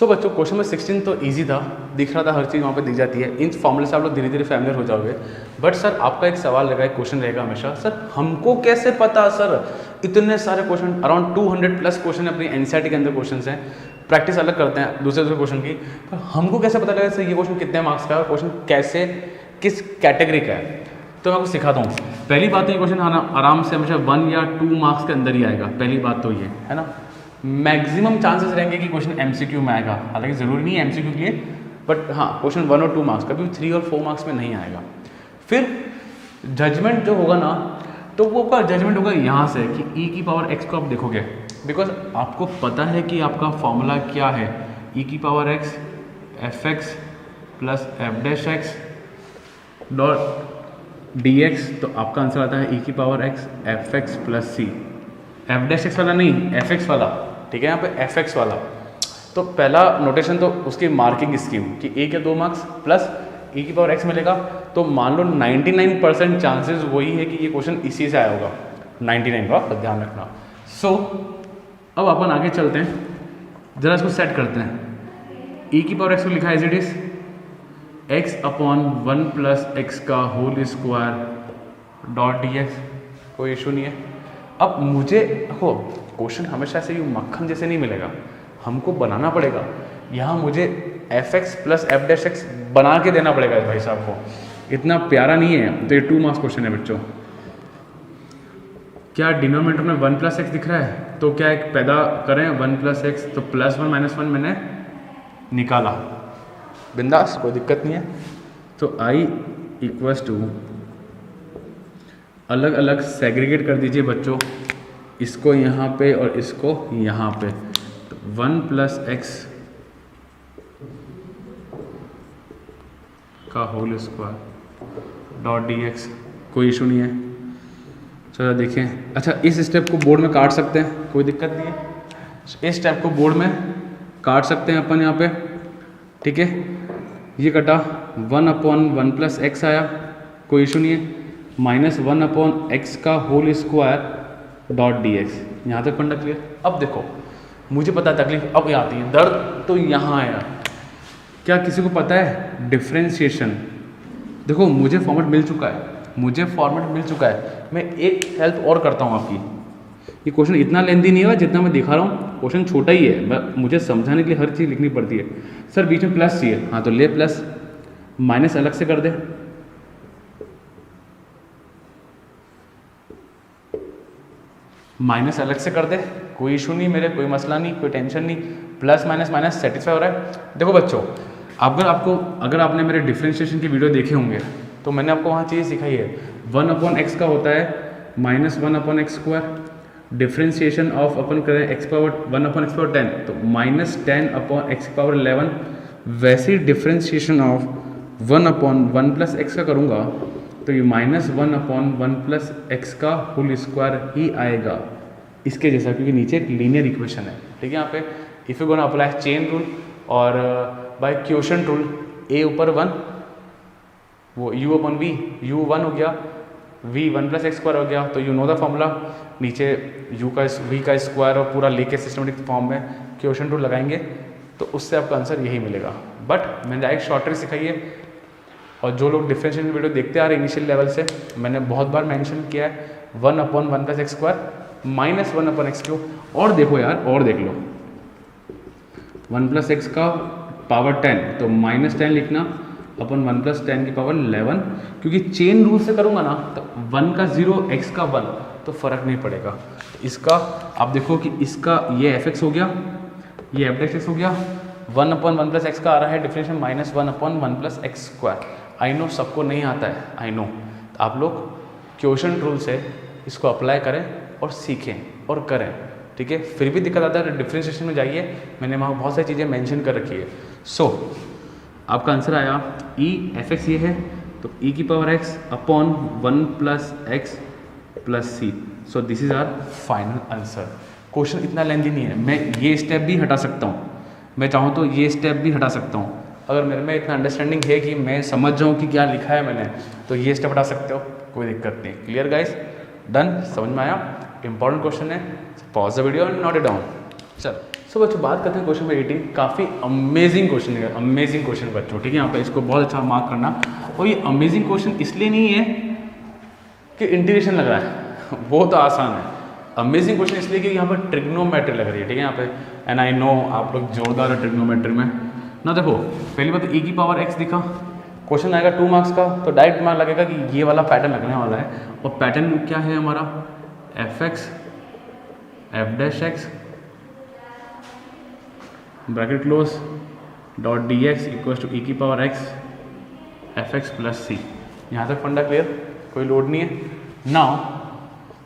सो बच्चों question number 16 तो easy था, दिख रहा था हर चीज़ वहाँ पे दी जाती है, इन फॉर्मूले से आप लोग धीरे धीरे फैमिलियर हो जाओगे। बट सर आपका एक सवाल रहेगा, एक क्वेश्चन रहेगा हमेशा, सर हमको कैसे पता सर इतने सारे क्वेश्चन, अराउंड 200 प्लस क्वेश्चन अपनी एनसीईआरटी के अंदर क्वेश्चन हैं, प्रैक्टिस अलग करते हैं दूसरे क्वेश्चन की, पर हमको कैसे पता लगेगा सर ये क्वेश्चन कितने मार्क्स का है और क्वेश्चन कैसे किस कैटेगरी का है। तो मैं आपको सिखाता हूँ। पहली बात तो ये क्वेश्चन आराम से हमेशा 1 या 2 मार्क्स के अंदर ही आएगा, पहली बात तो ये है ना। मैक्सिमम चांसेस रहेंगे कि क्वेश्चन एमसीक्यू में आएगा, हालांकि ज़रूरी नहीं है एमसीक्यू के लिए, बट हाँ क्वेश्चन 1 और 2 मार्क्स, कभी 3 और 4 मार्क्स में नहीं आएगा। फिर जजमेंट जो होगा ना, तो वो आपका जजमेंट होगा यहाँ से कि e की पावर x को आप देखोगे, बिकॉज आपको पता है कि आपका फॉर्मूला क्या है, e की power x F X plus F dash X dot D X, तो आपका आंसर आता है e की power x F X plus C, F dash X वाला नहीं, एफ एक्स वाला, ठीक है, यहाँ पे एफ एक्स वाला। तो पहला नोटेशन तो उसकी मार्किंग स्कीम कि ए के 2 मार्क्स प्लस e की पावर x मिलेगा, तो मान लो 99% चांसेस वही है कि ये क्वेश्चन इसी से आया होगा, 99 का ध्यान रखना। सो अब अपन आगे चलते हैं, जरा इसको सेट करते हैं। e की पावर x को लिखा है as it is x upon 1 plus x का whole square dot D x, कोई इशू नहीं है। अब मुझे देखो क्वेश्चन हमेशा से यूँ मक्खन जैसे नहीं मिलेगा, हमको बनाना पड़ेगा। यहाँ मुझे F X plus F dash x बना के देना पड़ेगा भाई साहब को, इतना प्यारा नहीं है। तो ये 2 मार्क्स क्वेश्चन है बच्चों। क्या डिनोमिनेटर में 1 प्लस एक्स दिख रहा है, तो क्या एक पैदा करें 1 प्लस एक्स, तो प्लस 1 माइनस 1 मैंने निकाला, बिंदास, कोई दिक्कत नहीं है। तो आई इक्वल्स टू, अलग अलग सेग्रीगेट कर दीजिए बच्चों, इसको यहाँ पे और इसको यहाँ पे, तो 1 प्लस एक्स का whole square dot D x, कोई इशू नहीं है। चलो देखें, अच्छा इस स्टेप को बोर्ड में काट सकते हैं, कोई दिक्कत नहीं है, इस स्टेप को बोर्ड में काट सकते हैं अपन यहाँ पे, ठीक है। ये कटा, 1 अपॉन 1 प्लस एक्स आया, कोई इशू नहीं है, माइनस 1 अपॉन एक्स का whole square dot D x, यहाँ तक पंडा क्लियर। अब देखो मुझे पता है तकलीफ अब आती है, दर्द तो यहाँ आया। क्या किसी को पता है डिफ्रेंशिएशन? देखो मुझे फॉर्मेट मिल चुका है, मैं एक हेल्प और करता हूँ आपकी। ये क्वेश्चन इतना लेंदी नहीं होगा जितना मैं दिखा रहा हूँ, क्वेश्चन छोटा ही है, मुझे समझाने के लिए हर चीज़ लिखनी पड़ती है। सर बीच में प्लस चाहिए, हाँ तो ले प्लस, माइनस अलग से कर दे, माइनस अलग से कर दे, कोई इशू नहीं मेरे, कोई मसला नहीं, कोई टेंशन नहीं, प्लस माइनस माइनस सेटिस्फाई हो रहा है। देखो बच्चों, अगर आपने मेरे डिफरेंशिएशन की वीडियो देखे होंगे तो मैंने आपको वहाँ चीज़ सिखाई है, 1 अपॉन एक्स का होता है minus 1 upon X square, differentiation of अपन करें X power 1 upon X power 10, तो माइनस 10 अपॉन एक्स पावर 11। वैसे ही differentiation of 1 upon 1 plus x का करूँगा तो ये माइनस 1 अपॉन 1 प्लस एक्स का होल स्क्वायर ही आएगा, इसके जैसा, क्योंकि नीचे एक लीनियर इक्वेशन है, ठीक है। यहाँ पे if you gonna apply chain rule और बाय क्वोशंट रूल, a ऊपर 1, वो u अपॉन v, u 1 हो गया, v 1 प्लस एक्स स्क्वायर हो गया, तो यू नो द फॉर्मूला, नीचे u का v का स्क्वायर और पूरा लेके सिस्टमेटिक फॉर्म में क्वोशंट रूल लगाएंगे तो उससे आपका आंसर यही मिलेगा। बट मैंने डायरेक्ट शॉर्ट ट्रिक सिखाई है, और जो लोग डिफरेंशिएशन वीडियो देखते आ रहे इनिशियल लेवल से, मैंने बहुत बार मेंशन किया है 1 upon 1 plus X square minus 1 upon x cube. और देखो यार, और देख लो, 1 प्लस एक्स का पावर 10, तो माइनस 10 लिखना अपन 1 प्लस 10 की पावर 11, क्योंकि चेन रूल से करूँगा ना तो 1 का 0 x का 1 तो फ़र्क नहीं पड़ेगा। इसका आप देखो कि इसका ये एफ एक्स हो गया, ये एफ डैश एक्स हो गया, 1 अपॉन 1 प्लस एक्स का आ रहा है differential minus 1 upon 1 plus X square. I know सबको नहीं आता है, आई नो, तो आप लोग क्वोशंट रूल से इसको अप्लाई करें और सीखें और करें, ठीक है। फिर भी दिक्कत आता है डिफरेंशिएशन में जाइए, मैंने वहाँ बहुत सारी चीज़ें मेंशन कर रखी है। सो आपका आंसर आया e एफ एक्स, ये है तो e की power x upon 1 plus x plus C. So this is our final answer. Question इतना लेंदी नहीं है, मैं ये स्टेप भी हटा सकता हूँ, मैं चाहूँ तो ये स्टेप भी हटा सकता हूँ। अगर मेरे में इतना अंडरस्टैंडिंग है कि मैं समझ जाऊँ कि क्या लिखा है मैंने, तो ये स्टेप हटा सकते हो, कोई दिक्कत नहीं। क्लियर गाइस, डन, समझ में आया? इंपॉर्टेंट क्वेश्चन है, pause the video and note it down. चलो सो बच्चों बात करते हैं क्वेश्चन नंबर 18। काफ़ी अमेजिंग क्वेश्चन है, अमेजिंग क्वेश्चन बच्चों, ठीक है। यहाँ पे इसको बहुत अच्छा मार्क करना। और ये अमेजिंग क्वेश्चन इसलिए नहीं है कि इंटीग्रेशन लग रहा है, वो तो आसान है। अमेजिंग क्वेश्चन इसलिए कि यहाँ पर ट्रिग्नोमेट्री लग रही है, ठीक है। यहाँ पे एंड आई नो आप लोग जोरदार है ट्रिग्नोमेट्री में ना। देखो पहली बात e की पावर x दिखा, क्वेश्चन आएगा 2 मार्क्स का, तो डायरेक्ट मार्क लगेगा कि ये वाला पैटर्न लगने वाला है। और पैटर्न क्या है हमारा, fx f dash x bracket close dot D X equal to e की power x F X plus C. यहाँ तक फंडा क्लियर, कोई लोड नहीं है। नाउ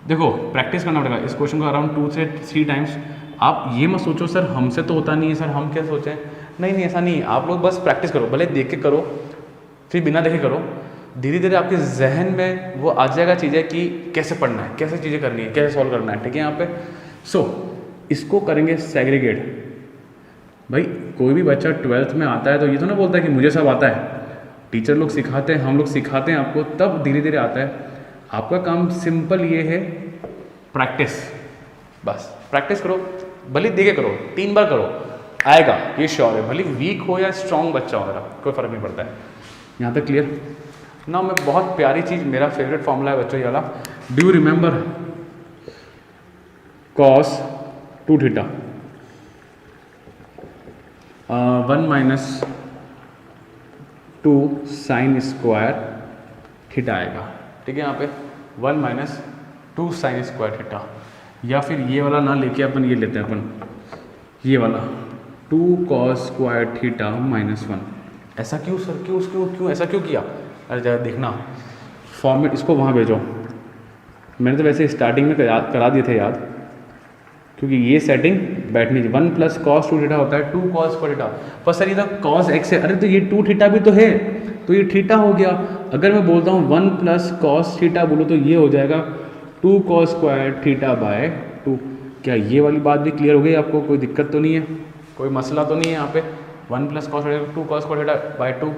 देखो प्रैक्टिस करना पड़ेगा इस क्वेश्चन को अराउंड 2 से 3 टाइम्स। आप ये मत सोचो सर हमसे तो होता नहीं है, सर हम क्या सोचें, नहीं ऐसा नहीं है। आप लोग बस प्रैक्टिस करो, भले देख के करो फिर बिना देखे करो, धीरे धीरे आपके जहन में वो आ जाएगा चीज़ें कि कैसे पढ़ना है, कैसे चीज़ें करनी है, कैसे सॉल्व करना है, ठीक है। यहाँ पे सो इसको करेंगे सेग्रीगेट। भाई कोई भी बच्चा 12th में आता है तो ये तो ना बोलता है कि मुझे सब आता है, टीचर लोग सिखाते हैं, हम लोग सिखाते हैं आपको, तब धीरे धीरे आता है। आपका काम सिंपल ये है, प्रैक्टिस, बस प्रैक्टिस करो, भले देखे करो, 3 बार करो, आएगा ये श्योर है। भले वीक हो या स्ट्रॉन्ग बच्चा हो, मेरा कोई फ़र्क नहीं पड़ता है। यहाँ तक क्लियर ना। मैं बहुत प्यारी चीज़, मेरा फेवरेट फॉर्मूला है बच्चों ये वाला, do you remember cos 2 theta 1 minus 2 sine square theta आएगा, ठीक है। यहाँ पे 1 माइनस 2 साइन स्क्वायर थीटा, या फिर ये वाला ना लेके अपन ये लेते हैं, अपन ये वाला 2 कॉस स्क्वायर थीटा माइनस 1। ऐसा क्यों सर, क्यों ऐसा क्यों किया? अरे जरा देखना फॉर्मेट, इसको वहाँ भेजो। मैंने तो वैसे स्टार्टिंग में करा दिए थे याद, क्योंकि ये सेटिंग बैठनी चाहिए। 1 प्लस कॉस 2 थीटा होता है 2 कॉस स्क्वायर थीटा, पर सर ये तो कॉस एक्स है। अरे तो ये 2 थीटा भी तो है, तो ये थीटा हो गया। अगर मैं बोलता हूँ 1 प्लस कॉस थीटा बोलो तो ये हो जाएगा 2 कॉस स्क्वायर थीटा बाय 2। क्या ये वाली बात भी क्लियर हो गई आपको? कोई दिक्कत तो नहीं है, कोई मसला तो नहीं है यहाँ पे? 1 plus cos 2 cos square theta by 2,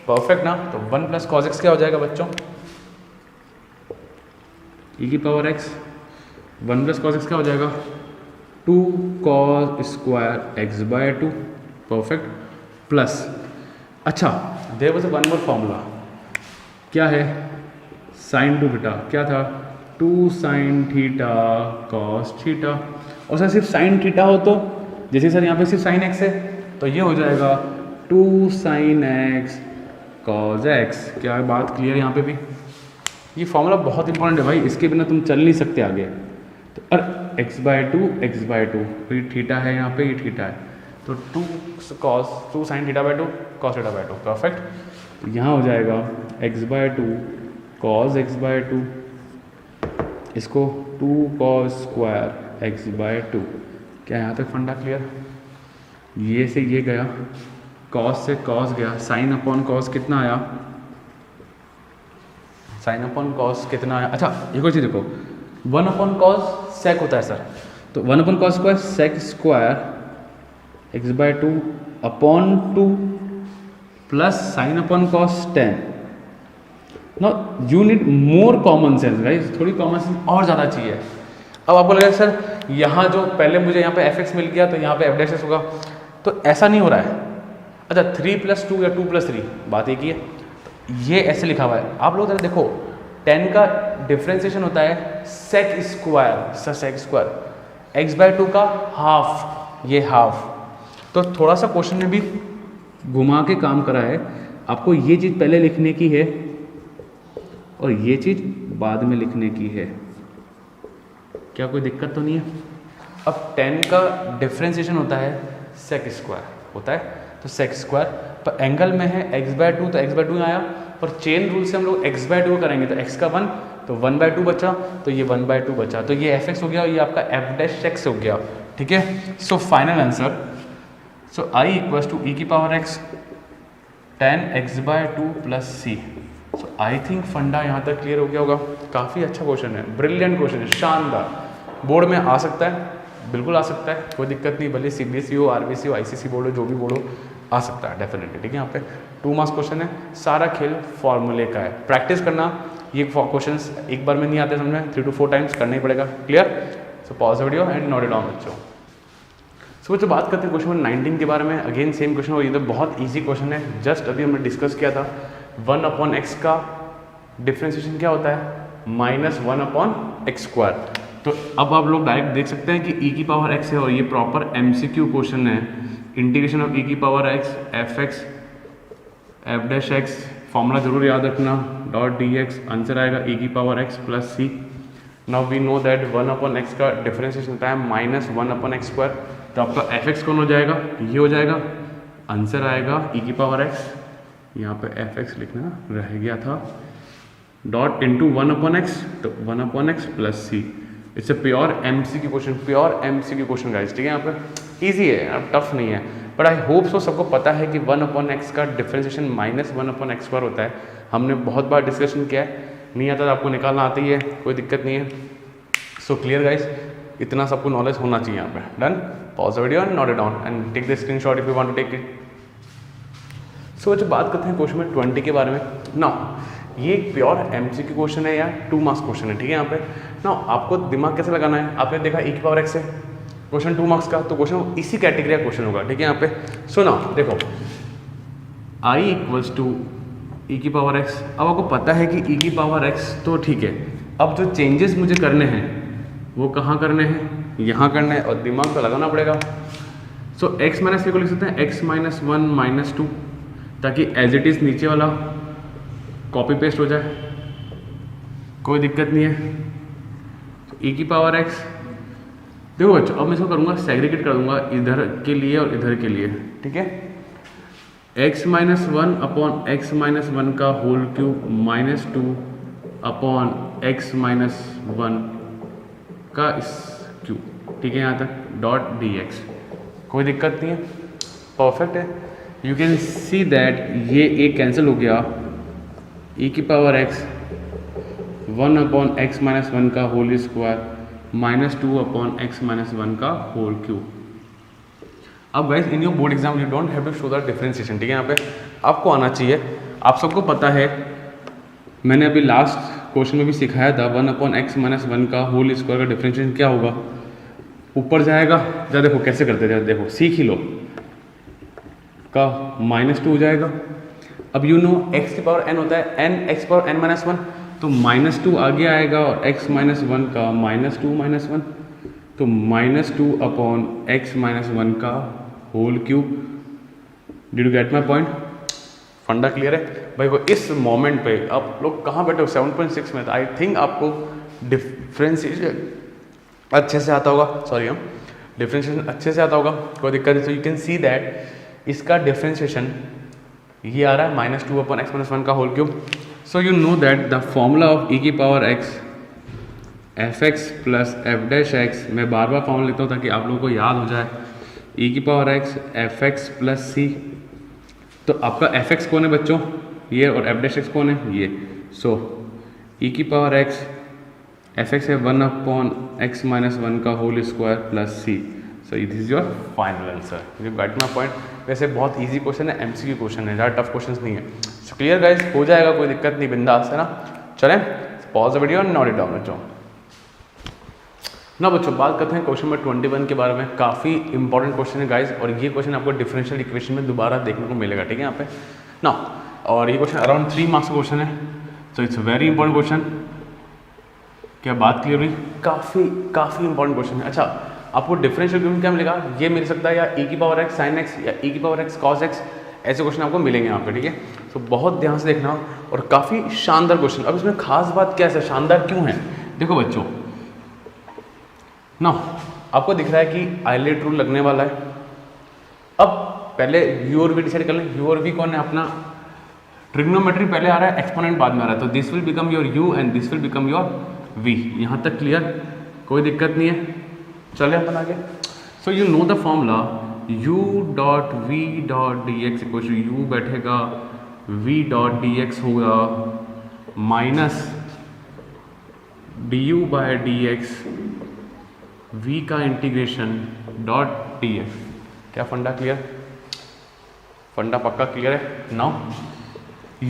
perfect ना। तो 1 प्लस कॉस एक्स क्या हो जाएगा बच्चों, e की power x। 1 plus cos X क्या हो जाएगा, 2 cos square x by 2, perfect. Plus अच्छा there was one more formula, क्या है, साइन 2 थीटा, क्या था 2 साइन थीटा कॉस थीटा। और सर सिर्फ साइन थीटा हो तो, जैसे सर यहाँ पे सिर्फ साइन एक्स है तो ये हो जाएगा 2 साइन एक्स कॉस एक्स। क्या है बात क्लियर यहाँ पे भी? ये फॉर्मूला बहुत इंपॉर्टेंट है भाई, इसके बिना तुम चल नहीं सकते आगे। तो अरे एक्स बाय टू, तो ये थीटा है यहाँ पे, ये थीटा है, तो 2 sine theta by 2 cos theta by 2, perfect. तो यहाँ हो जाएगा x by 2 cos x by 2, इसको 2 कॉस स्क्वायर एक्स बाय 2। क्या यहाँ तक फंडा क्लियर? ये से ये गया, कॉस से कॉस गया, साइन अपॉन कॉस कितना आया, साइन अपॉन कॉस कितना आया। अच्छा एक और चीज़ देखो, 1 अपॉन कॉस सेक होता है सर, तो 1 upon cos square sec square x by 2 upon 2 plus sine upon cos 10। Now you need more common sense guys, थोड़ी कॉमन सेंस और ज़्यादा चाहिए। अब आपको लगेगा सर यहाँ जो पहले मुझे यहाँ पे एफ मिल गया तो यहाँ पे एफ डैश एक्स होगा, तो ऐसा नहीं हो रहा है। अच्छा 3 + 2 या 2 + 3 बात एक ही है, ये ऐसे लिखा हुआ है। आप लोग जरा देखो 10 का डिफ्रेंसिएशन होता है sec square, sir sec square x by 2 का हाफ, ये हाफ। तो थोड़ा सा क्वेश्चन में भी घुमा के काम करा है, आपको ये चीज़ पहले लिखने की है और ये चीज़ बाद में लिखने की है। क्या कोई दिक्कत तो नहीं है? अब 10 का डिफ्रेंसिएशन होता है सेक स्क्वायर होता है, तो सेक स्क्वायर पर एंगल में है एक्स बाय 2, तो एक्स बाय 2 आया, पर चेन रूल से हम लोग एक्स बाय 2 करेंगे तो एक्स का 1, तो 1 बाय 2 बचा, तो ये 1 बाय 2 बचा, तो ये एफ एक्स हो गया और ये आपका एफ डैश एक्स हो गया, ठीक है। So final answer, so I equals to E की power X 10 X by 2 plus C. So I think फंडा यहाँ तक क्लियर हो गया होगा। काफ़ी अच्छा क्वेश्चन है, ब्रिलियंट क्वेश्चन है, शानदार। बोर्ड में आ सकता है, बिल्कुल आ सकता है, कोई दिक्कत नहीं, भले CBSE हो, RBC हो, ICC बोर्ड हो, जो भी बोर्ड हो, आ सकता है डेफिनेटली, ठीक है। यहाँ पे 2 मार्क्स क्वेश्चन है, सारा खेल फॉर्मूले का है। प्रैक्टिस करना, ये क्वेश्चन एक बार में नहीं आते समझ में, 3 to 4 टाइम्स करना ही पड़ेगा, clear. So pause video and note it down बच्चों। सो बच्चों बात करते हैं क्वेश्चन नंबर 19 के बारे में। अगेन सेम क्वेश्चन, और ये तो बहुत ईजी क्वेश्चन है, जस्ट अभी हमने डिस्कस किया था। 1/x का डिफ्रेंशिएशन क्या होता है? -1/x²। तो अब आप लोग डायरेक्ट देख सकते हैं कि e की पावर x है और ये प्रॉपर MCQ क्वेश्चन है। इंटीग्रेशन ऑफ e की power x fx f'(x) formula जरूर याद रखना, .dx आंसर आएगा e की power x plus c। Now we know that 1/x का डिफरेंशिएशन होता है -1/x²। तो आपका fx कौन हो जाएगा? ये हो जाएगा, आंसर आएगा e की पावर x, यहाँ पे fx लिखना रह गया था, डॉट इंटू 1/x, तो 1/x plus c। It's a pure MCQ question, pure MCQ question guys, ठीक है। यहाँ पे ईजी है, टफ नहीं है, बट आई होप सो सबको पता है कि 1/x का डिफरेंशिएशन -1/x² होता है। हमने बहुत बार डिस्कशन किया है, नहीं आता तो आपको निकालना आती है, कोई दिक्कत नहीं है। सो क्लियर गाइस, इतना सबको नॉलेज होना चाहिए यहाँ पे। Done, pause the video and note it down and take the screenshot if you want to take it. So जब बात करते हैं क्वेश्चन में 20 के बारे में ना, ये एक प्योर MCQ क्वेश्चन है या 2 मार्क्स क्वेश्चन है, ठीक है। यहाँ पे ना आपको दिमाग कैसे लगाना है, आपने देखा e की पावर x है, क्वेश्चन 2 मार्क्स का, तो क्वेश्चन इसी कैटेगरी का क्वेश्चन होगा, ठीक है। यहाँ पे सुना देखो, I = e की पावर x। अब आपको पता है कि e की पावर x तो ठीक है, अब जो चेंजेस मुझे करने हैं वो कहाँ करने हैं? यहाँ करना है, और दिमाग तो लगाना पड़ेगा। सो x माइनस को लिख सकते हैं x -1 -2, ताकि एज इट इज़ नीचे वाला कॉपी पेस्ट हो जाए, कोई दिक्कत नहीं है। तो e की पावर x, देखो बच्चों अब मैं इसको करूँगा सेग्रीगेट कर दूंगा, इधर के लिए और इधर के लिए, ठीक है। x -1/x -1 का होल क्यूब -2/x -1 का क्यूब, ठीक है, यहाँ तक डॉट dx, कोई दिक्कत नहीं है, परफेक्ट है। यू कैन सी दैट ये एक कैंसिल हो गया, e की पावर x 1/x -1 का होल स्क्वायर -2/x -1 का होल क्यूब। अब guys in your board exam you don't have to show the differentiation, ठीक है। यहाँ पे आपको आना चाहिए, आप सबको पता है, मैंने अभी लास्ट क्वेश्चन में भी सिखाया था 1/x -1 का होल स्क्वायर का डिफरेंशिएशन क्या होगा, ऊपर जाएगा, जरा देखो कैसे करते हैं, देखो सीख ही लो, का -2 हो जाएगा। अब यू नो x की पावर n होता है n x पावर n -1, तो -2 आगे आएगा और x -1 का -2 -1, तो -2/x -1 का whole cube. Did you get my point? फंडा क्लियर है भाई को। इस मोमेंट पे आप लोग कहाँ बैठे हो? 7.6 में। आई थिंक आपको डिफ्रेंशिएशन अच्छे से आता होगा, सॉरी हम डिफ्रेंशिएशन अच्छे से आता होगा, कोई दिक्कत नहीं। तो यू कैन सी दैट इसका डिफ्रेंशिएशन ये आ रहा है -2/x -1 का whole cube. So you know that the formula of e की power x fx plus f'(x), मैं बार बार फॉर्मूला लिखता हूँ ताकि आप लोगों को याद हो जाए, e की power x fx plus c। तो आपका fx कौन है बच्चों? ये, और f'(x) कौन है? ये। सो e की पावर x fx है 1/x -1 का whole square plus c। So this is your final answer. You got my point. वैसे बहुत इजी क्वेश्चन है, MCQ क्वेश्चन है, ज़्यादा टफ क्वेश्चन नहीं है। सो क्लियर गाइस, हो जाएगा, कोई दिक्कत नहीं, बिंदास है ना। चलें, pause the video and note it down बच्चों। ना बच्चों बात करते हैं क्वेश्चन नंबर 21 के बारे में। काफ़ी इंपॉर्टेंट क्वेश्चन है गाइस, और ये क्वेश्चन आपको डिफरेंशियल इक्वेशन में दोबारा देखने को मिलेगा, ठीक है यहाँ पे ना। और ये क्वेश्चन अराउंड 3 मार्क्स का क्वेश्चन है, so it's very important question. क्या बात क्लियर हुई? काफ़ी इंपॉर्टेंट क्वेश्चन है। अच्छा, आपको डिफरेंशियल इक्वेशन क्या मिलेगा? ये मिल सकता है या e की पावर x sin x या e की पावर x cos x, ऐसे क्वेश्चन आपको मिलेंगे यहाँ पे, ठीक है। तो बहुत ध्यान से देखना, और काफ़ी शानदार क्वेश्चन। अब इसमें खास बात क्या है, शानदार क्यों है? देखो बच्चों ना, आपको दिख रहा है कि आइलेट रूल लगने वाला है। अब पहले u और v डिसाइड कर लें। u और v कौन है? अपना ट्रिग्नोमेट्री पहले आ रहा है, एक्सपोनेंट बाद में आ रहा है, तो this will become your u and this will become your v। यहाँ तक क्लियर, कोई दिक्कत नहीं है। चले अपन आगे। So you know the formula u dot v dot dx equal to u बैठेगा v डॉट dx होगा minus du by dx v का इंटीग्रेशन डॉट dx। क्या फंडा क्लियर? फंडा पक्का क्लियर है। नाउ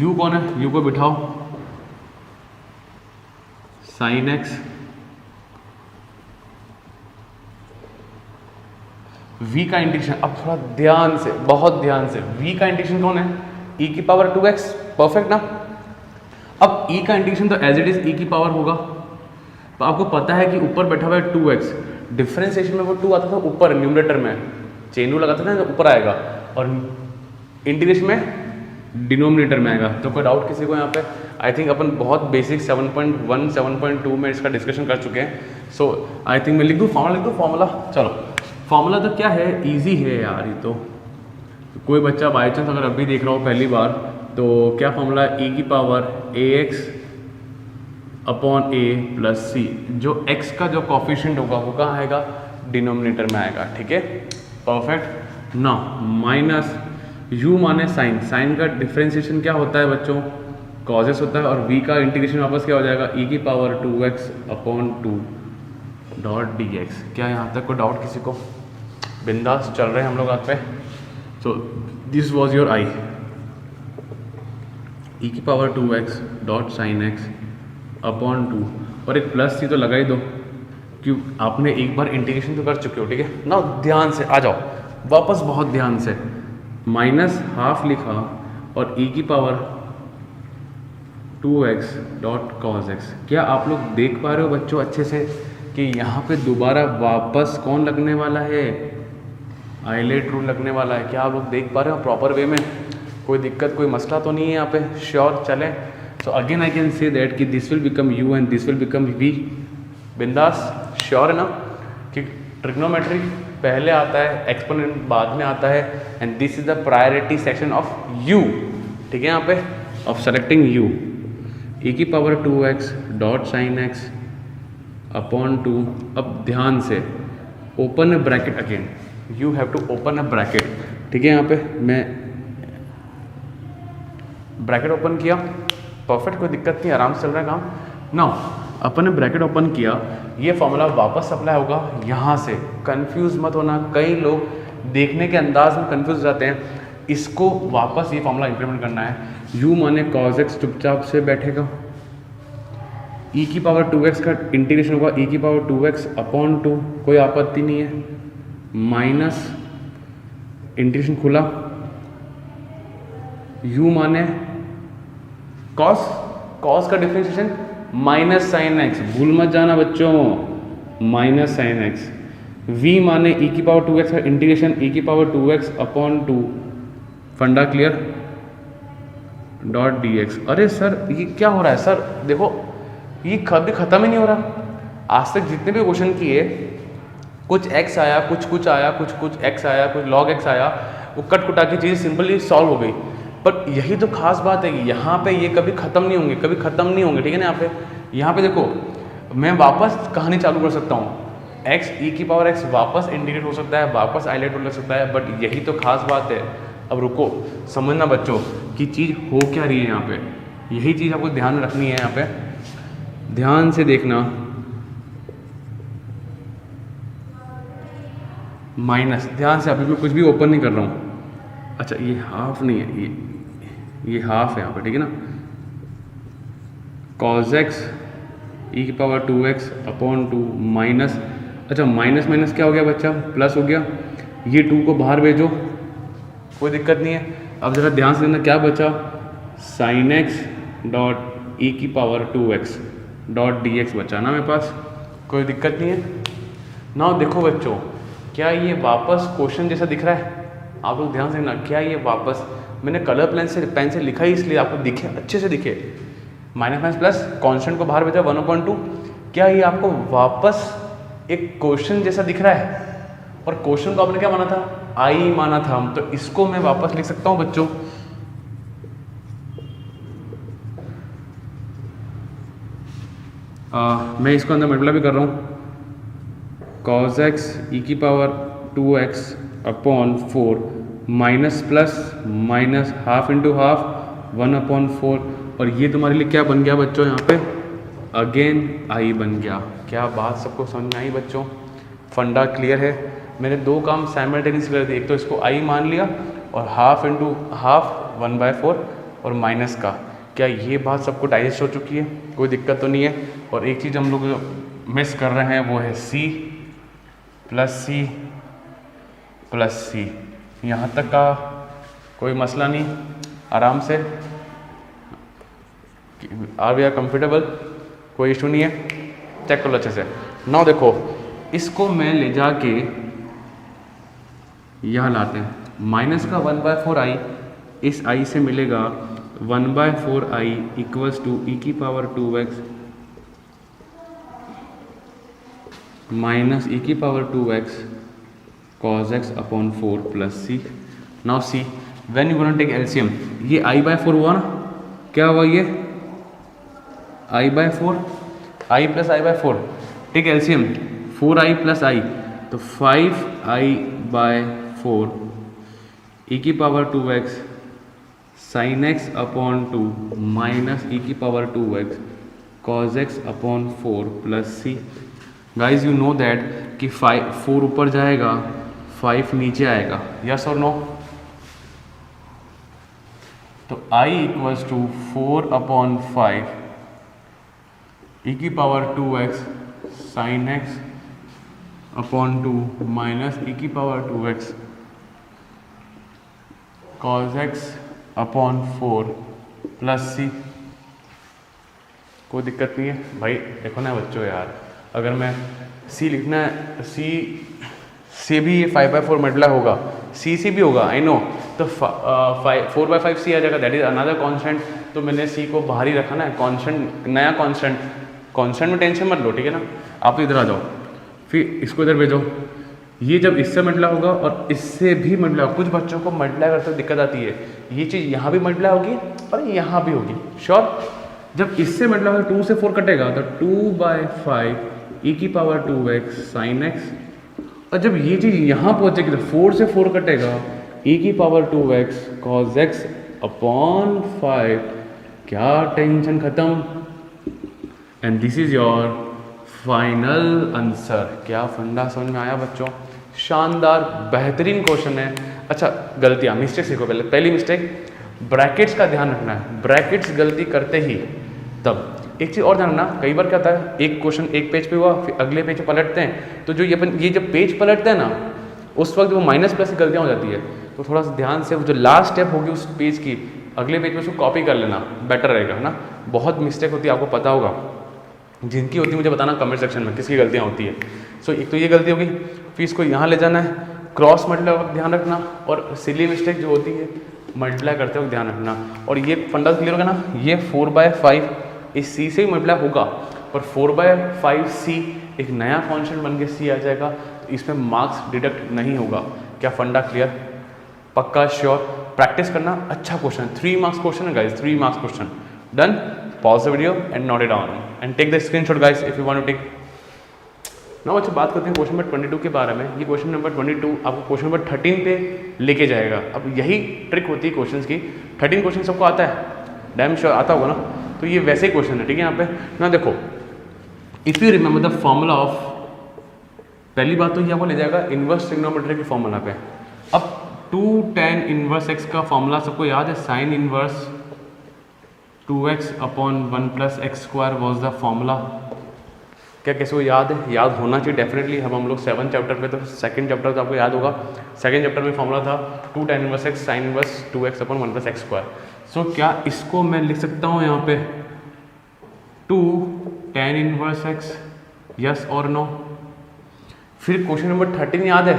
u कौन है? u को बिठाओ sin x, v का इंटीग्रेशन, अब थोड़ा ध्यान से, बहुत ध्यान से, v का इंटीग्रेशन कौन है, e की पावर 2x, परफेक्ट ना। अब e का इंटीग्रेशन तो एज इट इज e की पावर होगा, तो आपको पता है कि ऊपर बैठा हुआ है 2x, डिफरेंशिएशन में वो 2 आता था ऊपर न्यूमरेटर में, चेन रूल लगाता था ना ऊपर आएगा, और इंटीग्रेशन में डिनोमिनेटर में आएगा। तो कोई डाउट किसी को यहाँ पे? आई थिंक अपन बहुत बेसिक 7.1 7.2 में इसका डिस्कशन कर चुके हैं। सो आई थिंक मैं लिख दूँ फॉर्मूला, चलो फॉर्मूला तो क्या है, इजी है यार ये तो। कोई बच्चा बाई चांस अगर अभी देख रहा हो पहली बार, तो क्या फॉर्मूला है, e की power ax upon a plus C, जो x का जो कॉफिशिएंट होगा वो कहाँ आएगा, डिनोमिनेटर में आएगा, ठीक है, परफेक्ट ना। माइनस u माने साइन, साइन का डिफरेंशिएशन क्या होता है बच्चों, कॉजेस होता है, और v का इंटीग्रेशन वापस क्या हो जाएगा, e की power 2x upon 2 dot dx। क्या यहाँ तक कोई डाउट किसी को? बिंदास चल रहे हैं हम लोग आज पे। So this was your i, e की power 2x dot sine x upon 2, और एक प्लस सी तो लगा ही दो, क्यों आपने एक बार इंटीग्रेशन तो कर चुके हो, ठीक है ना। ध्यान से आ जाओ वापस, बहुत ध्यान से, माइनस हाफ लिखा और e की power 2x dot cos x। क्या आप लोग देख पा रहे हो बच्चों अच्छे से कि यहाँ पे दोबारा वापस कौन लगने वाला है, आइलेट रूल लगने वाला है? क्या आप लोग देख पा रहे हो प्रॉपर वे में? कोई दिक्कत, कोई मसला तो नहीं है यहाँ पे? श्योर चलें। So again I can say that कि this will become u and this will become v, बिंदास, श्योर है ना कि ट्रिग्नोमेट्री पहले आता है, एक्सपोनेंट बाद में आता है, and this is the priority section of u, ठीक है, यहाँ पे ऑफ सेलेक्टिंग u, e की power 2x dot sine x upon 2। अब ध्यान से open a bracket, again you have to open a bracket, ठीक है, यहाँ पे मैं ब्रैकेट ओपन किया, परफेक्ट, कोई दिक्कत नहीं, आराम से चल रहा है काम। नाउ अपन ने ब्रैकेट ओपन किया, ये फॉर्मूला वापस अप्लाई होगा यहाँ से, कंफ्यूज मत होना, कई लोग देखने के अंदाज में कंफ्यूज हो जाते हैं। इसको वापस ये फॉर्मूला इंप्लीमेंट करना है, u माने cos x चुपचाप से बैठेगा, e की पावर 2x का इंटीग्रेशन होगा e की पावर 2x अपॉन 2, कोई आपत्ति नहीं है, माइनस इंटीग्रेशन खुला, u माने cos का डिफरेंशिएशन माइनस साइन x, भूल मत जाना बच्चों, माइनस साइन x, v माने e की पावर 2x का इंटीग्रेशन e की पावर 2x अपॉन 2, फंडा क्लियर, डॉट dx। अरे सर ये क्या हो रहा है सर, देखो ये कभी ख़त्म ही नहीं हो रहा। आज तक जितने भी क्वेश्चन किए, कुछ x आया, कुछ आया, कुछ x आया, कुछ log x आया, वो कट कुटा की चीज़ सिंपली सॉल्व हो गई। पर यही तो खास बात है कि यहाँ पे ये कभी ख़त्म नहीं होंगे, कभी ख़त्म नहीं होंगे, ठीक है ना। यहाँ पे देखो, मैं वापस कहानी चालू कर सकता हूँ, x e की पावर x वापस इंटीग्रेट हो सकता है, वापस आइलेट हो सकता है, बट यही तो खास बात है। अब रुको, समझना बच्चों कि चीज़ हो क्या रही है यहाँ पे, यही चीज़ आपको ध्यान में रखनी है। यहाँ पे ध्यान से देखना, माइनस, ध्यान से, अभी मैं कुछ भी ओपन नहीं कर रहा हूँ। अच्छा ये हाफ नहीं है, ये हाफ है यहाँ पे, ठीक है ना। cos x e की पावर 2x अपॉन 2 माइनस, अच्छा माइनस माइनस क्या हो गया बच्चा, प्लस हो गया, ये 2 को बाहर भेजो, कोई दिक्कत नहीं है। अब ज़रा ध्यान से देखना क्या बचा, साइन x डॉट e की पावर 2x डॉट dx बचा ना मेरे पास, कोई दिक्कत नहीं है। नाउ देखो बच्चों, क्या ये वापस क्वेश्चन जैसा दिख रहा है? आप लोग ध्यान से देखना, क्या ये वापस, मैंने कलर पेन से लिखा ही इसलिए आपको दिखे, अच्छे से दिखे, माइनस माइनस प्लस, कांस्टेंट को बाहर भेजा 1/2, क्या ये आपको वापस एक क्वेश्चन जैसा दिख रहा है? और क्वेश्चन को आपने क्या माना था, आई माना था हम, तो इसको मैं वापस लिख सकता हूँ बच्चों, मैं इसको अंदर मल्टीप्लाई भी कर रहा हूँ, cos x e की power 2x upon 4 minus plus minus half into half 1/4, और ये तुम्हारे लिए क्या बन गया बच्चों, यहाँ पे अगेन आई बन गया। क्या बात सबको समझ में आई बच्चों? फंडा क्लियर है? मैंने दो काम साइमल्टेनियसली कर दिए, एक तो इसको आई मान लिया और हाफ इंटू हाफ 1/4 और माइनस का। क्या ये बात सबको डाइजेस्ट हो चुकी है? कोई दिक्कत तो नहीं है? और एक चीज़ हम लोग मिस कर रहे हैं वो है c plus C plus C. यहाँ तक का कोई मसला नहीं, आराम से आर वी आर कंफर्टेबल, कोई इशू नहीं है। चेक कर लो अच्छे से। नाउ देखो, इसको मैं ले जाके यहाँ लाते हैं, माइनस का 1/4i, इस i से मिलेगा 1/4i इक्वल्स टू ई की पावर 2x माइनस ई की power 2x cos x upon 4 plus C. Now see when you gonna take LCM, ये i/4 हुआ ना, क्या हुआ ये i/4, i plus i/4, take LCM 4i plus i, तो 5i/4 E की power 2x sin x upon 2 minus E की power 2x cos x upon 4 plus C. Guys you know that कि 4 ऊपर जाएगा 5 नीचे आएगा, यस और नो। तो i इक्वल्स टू 4/5 ई की power 2x sin x upon 2 minus E की power 2x cos x upon 4 plus C. कोई दिक्कत नहीं है भाई, देखो ना बच्चों यार, अगर मैं सी लिखना है, सी से भी ये 5/4 मल्टीप्लाई होगा, सी से भी होगा, आई नो। तो 4/5 सी आ जाएगा, दैट इज अनदर कांस्टेंट। तो मैंने सी को बाहर ही रखा ना, कांस्टेंट, नया कांस्टेंट। कांस्टेंट में टेंशन मत लो, ठीक है ना। आप इधर आ जाओ, फिर इसको इधर भेजो। ये जब इससे मल्टीप्लाई होगा और इससे भी मल्टीप्लाई होगा, कुछ बच्चों को मल्टीप्लाई करते हुए दिक्कत आती है, ये चीज़ यहाँ भी मल्टीप्लाई होगी और यहाँ भी होगी, श्योर। जब इससे मल्टीप्लाई होगा 2 से 4 कटेगा, तो 2/5 ई की पावर 2x sin x, और जब ये चीज़ यहाँ पहुँचेगी तो 4 से 4 कटेगा, ई की power 2x cos x upon 5। क्या टेंशन खत्म, and this is your final answer. क्या फंडा समझ में आया बच्चों? शानदार, बेहतरीन क्वेश्चन है। अच्छा, गलतियाँ, मिस्टेक सीखो। पहली मिस्टेक, ब्रैकेट्स का ध्यान रखना है। ब्रैकेट्स गलती करते ही तब एक चीज़ और ध्यान रखना, कई बार क्या होता है, एक क्वेश्चन एक पेज पे हुआ, फिर अगले पेज पे पलटते हैं, तो जो ये जब पेज पलटते हैं ना, उस वक्त वो माइनस प्लस की गलतियाँ हो जाती है। तो थोड़ा सा ध्यान से जो लास्ट स्टेप होगी उस पेज की, अगले पेज पे उसको कॉपी कर लेना, बेटर रहेगा, है ना। बहुत मिस्टेक होती है, आपको पता होगा। जिनकी होती है मुझे बताना कमेंट सेक्शन में, किसकी गलतियाँ होती है। सो एक तो ये गलती होगी, फिर इसको यहाँ ले जाना है, क्रॉस मल्टीप्लाई वक्त ध्यान रखना, और सिली मिस्टेक जो होती है मल्टीप्लाई करते वक्त ध्यान रखना। और ये फंडा क्लियर होगा ना, ये 4/5 इस सी से भी मल्टीप्लाई होगा, और 4/5 सी एक नया कॉन्स्टेंट बन के सी आ जाएगा, तो इसमें मार्क्स डिडक्ट नहीं होगा। क्या फंडा क्लियर? पक्का, श्योर। प्रैक्टिस करना। अच्छा क्वेश्चन, 3 मार्क्स क्वेश्चन है guys, 3 marks question. Done. Pause the video and note it down and take the screenshot guys if you want to take. Now अच्छा, बात करते हैं क्वेश्चन नंबर 22 के बारे में। ये क्वेश्चन नंबर 22 आपको क्वेश्चन नंबर 13 पे लेके जाएगा। अब यही ट्रिक होती है क्वेश्चंस की। 13 क्वेश्चन सबको आता है, डैम श्योर आता होगा ना। तो ये वैसे ही क्वेश्चन है, ठीक है। यहाँ पे ना देखो, if you remember the formula of, पहली बात तो ये आपको ले जाएगा इनवर्स ट्रिग्नोमेट्री के फॉर्मूला पे। अब 2 tan इनवर्स x का फॉर्मूला सबको याद है, sign inverse 2x upon 1 plus X square was the formula. क्या किसी को याद है? याद होना चाहिए डेफिनेटली। हम लोग 7 चैप्टर पे, तो 2nd चैप्टर तो आपको याद होगा। 2nd चैप्टर में फॉर्मूला था 2 tan inverse x sine inverse 2x upon 1 plus X square. So क्या इसको मैं लिख सकता हूँ यहाँ पे 2 tan इनवर्स x, यस और नो? फिर क्वेश्चन नंबर 13 याद है,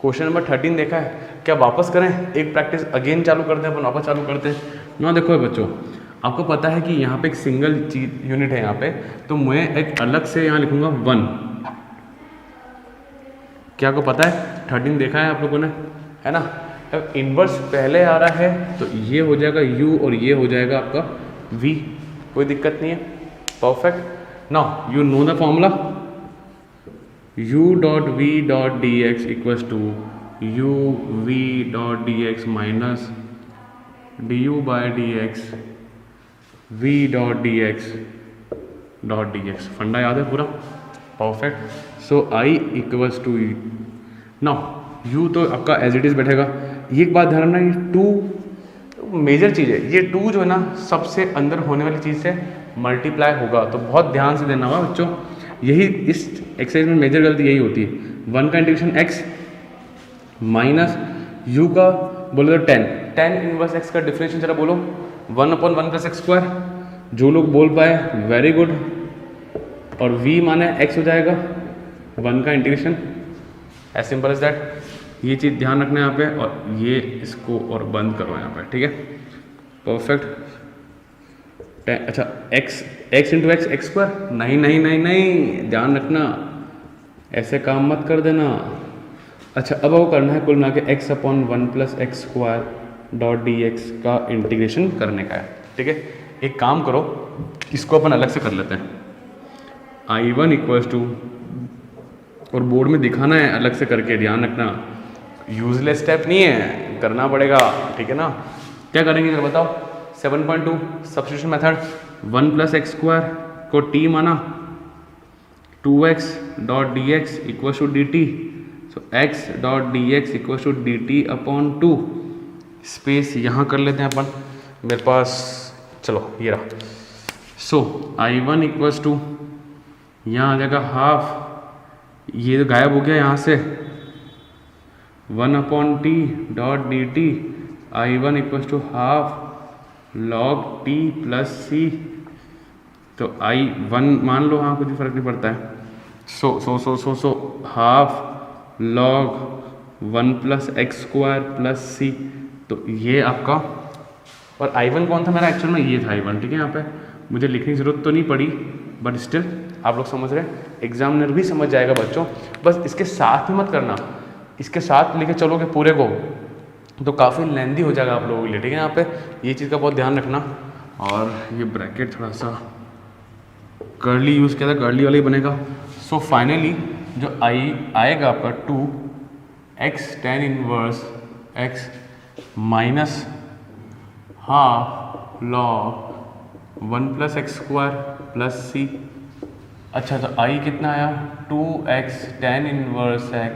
क्वेश्चन नंबर 13 देखा है क्या? वापस करें, एक प्रैक्टिस अगेन चालू करते हैं, अपन वापस चालू करते हैं ना। देखो बच्चों, आपको पता है कि यहाँ पे एक सिंगल चीज यूनिट है यहाँ पे, तो मैं एक अलग से यहाँ लिखूंगा 1। क्या आपको पता है? 13 देखा है आप लोगों ने, है ना। अब इनवर्स पहले आ रहा है तो ये हो जाएगा u और ये हो जाएगा आपका v, कोई दिक्कत नहीं है, perfect. Now you know the formula, u dot v dot D x equals to u v dot D x minus d u by d x v dot D x dot D x. Funda याद है पूरा, perfect. So i equals to, now u तो आपका as it is बैठेगा। ये एक बात ध्यान रखना, ये 2 मेजर चीज़ है, ये 2 जो है ना सबसे अंदर होने वाली चीज़ से मल्टीप्लाई होगा, तो बहुत ध्यान से देना होगा बच्चों। यही इस एक्सरसाइज में मेजर गलती यही होती है। 1 का इंटीग्रेशन x, माइनस यू का बोले तो 10 इनवर्स एक्स का डिफरेंशियल जरा बोलो 1/1 + x²। जो लोग बोल पाए वेरी गुड। और v माने x हो जाएगा 1 का integration, as simple as that. ये चीज़ ध्यान रखना है यहाँ पे, और ये इसको और बंद करो यहाँ पे, ठीक है, परफेक्ट। अच्छा x इंटू एक्स x², नहीं नहीं नहीं नहीं, ध्यान रखना, ऐसे काम मत कर देना। अच्छा अब वो करना है कुल मिला के x/1 + x² dx का इंटीग्रेशन करने का है, ठीक है। एक काम करो, इसको अपन अलग से कर लेते हैं। I1 इक्वल्स टू, और बोर्ड में दिखाना है अलग से करके, ध्यान रखना, यूजलेस स्टेप नहीं है, करना पड़ेगा, ठीक है ना। क्या करेंगे जरा बताओ। 7.2 सब्स्टिट्यूशन मेथड, 1 + x² को t माना, 2x dot dx equals to dt, so x dot dx equals to dt/2। Space यहाँ कर लेते हैं अपन, मेरे पास, चलो ये रहा। सो I1 इक्वल्स टू, यहाँ आ जाएगा हाफ, ये तो गायब हो गया यहाँ से, 1/t dot dt, I1 equals to half log t + c, तो I1 मान लो, हाँ कुछ भी फर्क नहीं पड़ता है। So half log 1 + x² + c, तो ये आपका, और I1 कौन था मेरा, एक्चुअल में ये था I1, ठीक है। यहाँ पे मुझे लिखने की ज़रूरत तो नहीं पड़ी, बट स्टिल आप लोग समझ रहे हैं, एग्जामिनर भी समझ जाएगा बच्चों। बस इसके साथ ही मत करना, इसके साथ लेके चलोगे पूरे को तो काफ़ी लेंदी हो जाएगा आप लोगों के लिए, ठीक है। यहाँ पे ये चीज़ का बहुत ध्यान रखना। और ये ब्रैकेट थोड़ा सा कर्ली यूज़ किया था, कर्ली वाला ही बनेगा। सो फाइनली जो आएगा आपका 2x tan inverse x minus half log 1 + x² + c। अच्छा तो i कितना आया, 2x tan इनवर्स x।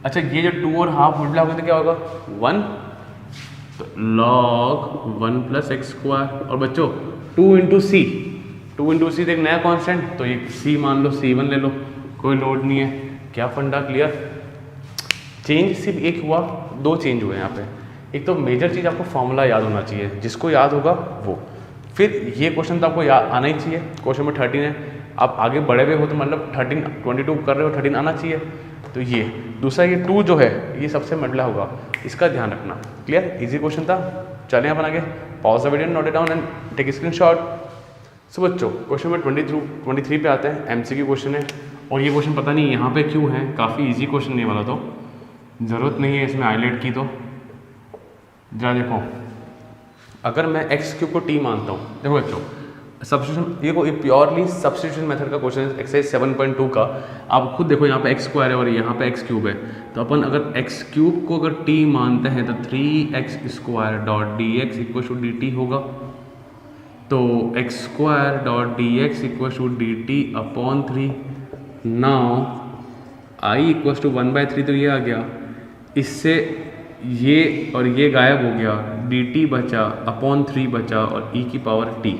अच्छा ये जो 2 और हाफ उल्टा होगा तो क्या होगा, 1, तो log 1 + x²। और बच्चों 2 × c, 2 × c एक नया कांस्टेंट, तो ये c मान लो, c1 ले लो, कोई लोड नहीं है। क्या फंडा क्लियर। चेंज सिर्फ एक हुआ, 2 चेंज हुए यहाँ पे। एक तो मेजर चीज़ आपको फॉर्मूला याद होना चाहिए, जिसको याद होगा वो। फिर ये क्वेश्चन तो आपको याद आना ही चाहिए, क्वेश्चन नंबर 13 है, आप आगे बढ़े हुए हो तो मतलब 22 कर रहे हो, 13 आना चाहिए। तो ये दूसरा, ये 2 जो है ये सबसे मिडला होगा, इसका ध्यान रखना। क्लियर, इजी क्वेश्चन था। चलें अपन आगे, pause the video, note it down and take screenshot. So बच्चों क्वेश्चन नंबर 23 पे आते हैं, MCQ क्वेश्चन है। और ये क्वेश्चन पता नहीं यहाँ पे क्यों है, काफ़ी इजी क्वेश्चन नहीं वाला, तो ज़रूरत नहीं है इसमें हाईलाइट की। तो जरा देखो, अगर मैं x³ को t मानता हूँ, देखो बच्चों सब्स्टिट्यूशन, ये कोई प्योरली सब्स्टिट्यूशन मेथड का क्वेश्चन है, एक्सरसाइज 7.2 का। आप खुद देखो यहाँ पे x² है और यहाँ पे x³ है, तो अपन अगर x³ को अगर t मानते हैं तो 3x² dot dx equal to dt होगा। तो x² dot dx equal to dt/3। Now i equal to 1/3, तो ये आ गया, इससे ये और ये गायब हो गया, dt बचा, /3 बचा और e⁻t।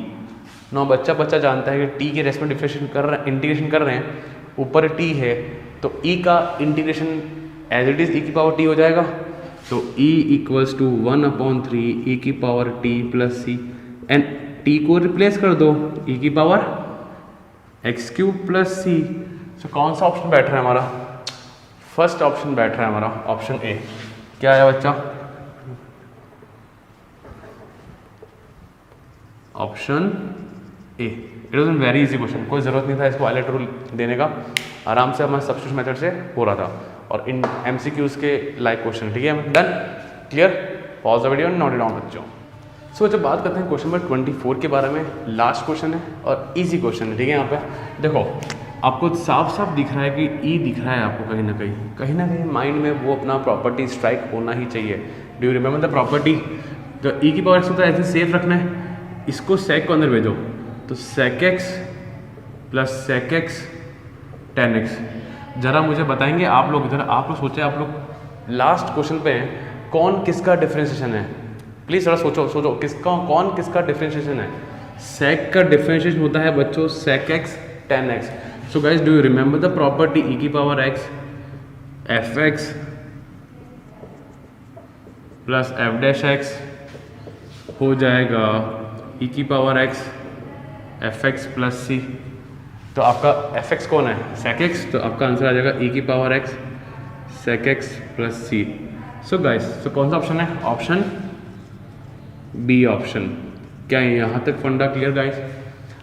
नौ बच्चा जानता है कि t के रेस्पेक्ट डिफरेंशिएशन कर रहे हैं, इंटीग्रेशन कर रहे हैं, ऊपर t है तो e का integration as it is e⁻t हो जाएगा। तो e equals to 1/3 e⁻t + c, and t को रिप्लेस कर दो, e⁻x³ + c। तो कौन सा ऑप्शन बैठ रहा है हमारा, फर्स्ट ऑप्शन बैठ रहा है हमारा, ऑप्शन ए। क्या आया बच्चा, option A. It was very easy question, कोई ज़रूरत नहीं था इसको हाईलाइट रूल देने का, आराम से हमारे सब्स्टिट्यूशन मेथड से हो रहा था, और इन MCQs के लाइक क्वेश्चन, ठीक है। Done, clear, pause the video, note it down बच्चों। सो जब बात करते हैं क्वेश्चन नंबर 24 के बारे में, लास्ट क्वेश्चन है और इजी क्वेश्चन है, ठीक है। यहाँ पे देखो आपको साफ दिख रहा है कि ई दिख रहा है आपको, कहीं ना कहीं माइंड में वो अपना प्रॉपर्टी स्ट्राइक होना ही चाहिए। Do you remember the property, तो e⁻x को तो ऐसे सेफ रखना है, इसको sec को अंदर भेजो, तो sec x + sec x tan x। जरा मुझे बताएंगे आप लोग, जरा आप लोग सोचे, आप लोग लास्ट क्वेश्चन पे हैं, कौन किसका डिफरेंशिएशन है, प्लीज़ थोड़ा सोचो किसका, कौन किसका डिफरेंशिएशन है। sec का डिफरेंशिएशन होता है बच्चों sec x tan x। So guys do you remember the property e⁻x fx plus F dash X हो जाएगा ई की power X F X plus C. तो आपका एफ एक्स कौन है, सेक एक्स, तो आपका आंसर आ जाएगा ई की power X sec X plus सी। सो गाइस, सो कौन सा ऑप्शन है, ऑप्शन बी ऑप्शन। क्या है यहाँ तक फंडा clear guys?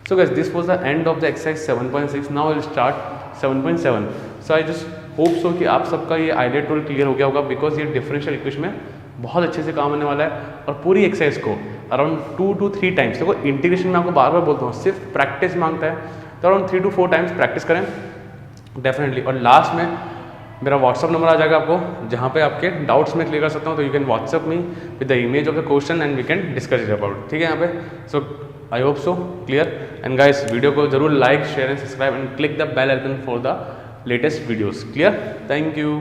So guys, this was the end of the exercise 7.6। Now I will start 7.7। So I just hope so कि आप सबका ये आइडिया टूल क्लियर हो गया होगा, बिकॉज ये डिफरेंशियल इक्वेशन में बहुत अच्छे से काम आने वाला है। और पूरी एक्सरसाइज को अराउंड 2 to 3 टाइम्स, देखो इंटीग्रेशन में आपको बार बार बोलता हूँ सिर्फ प्रैक्टिस मांगता है, तो अराउंड 3 to 4 टाइम्स प्रैक्टिस करें डेफिनेटली। और लास्ट में मेरा व्हाट्सअप नंबर आ जाएगा आपको, जहाँ पे आपके डाउट्स में क्लियर कर सकता हूँ, तो you can WhatsApp me with the image of the question and we can discuss it about, ठीक है यहाँ पे। So I hope so clear. And guys, video को जरूर like share and subscribe and click the bell icon for the latest videos. Clear? Thank you.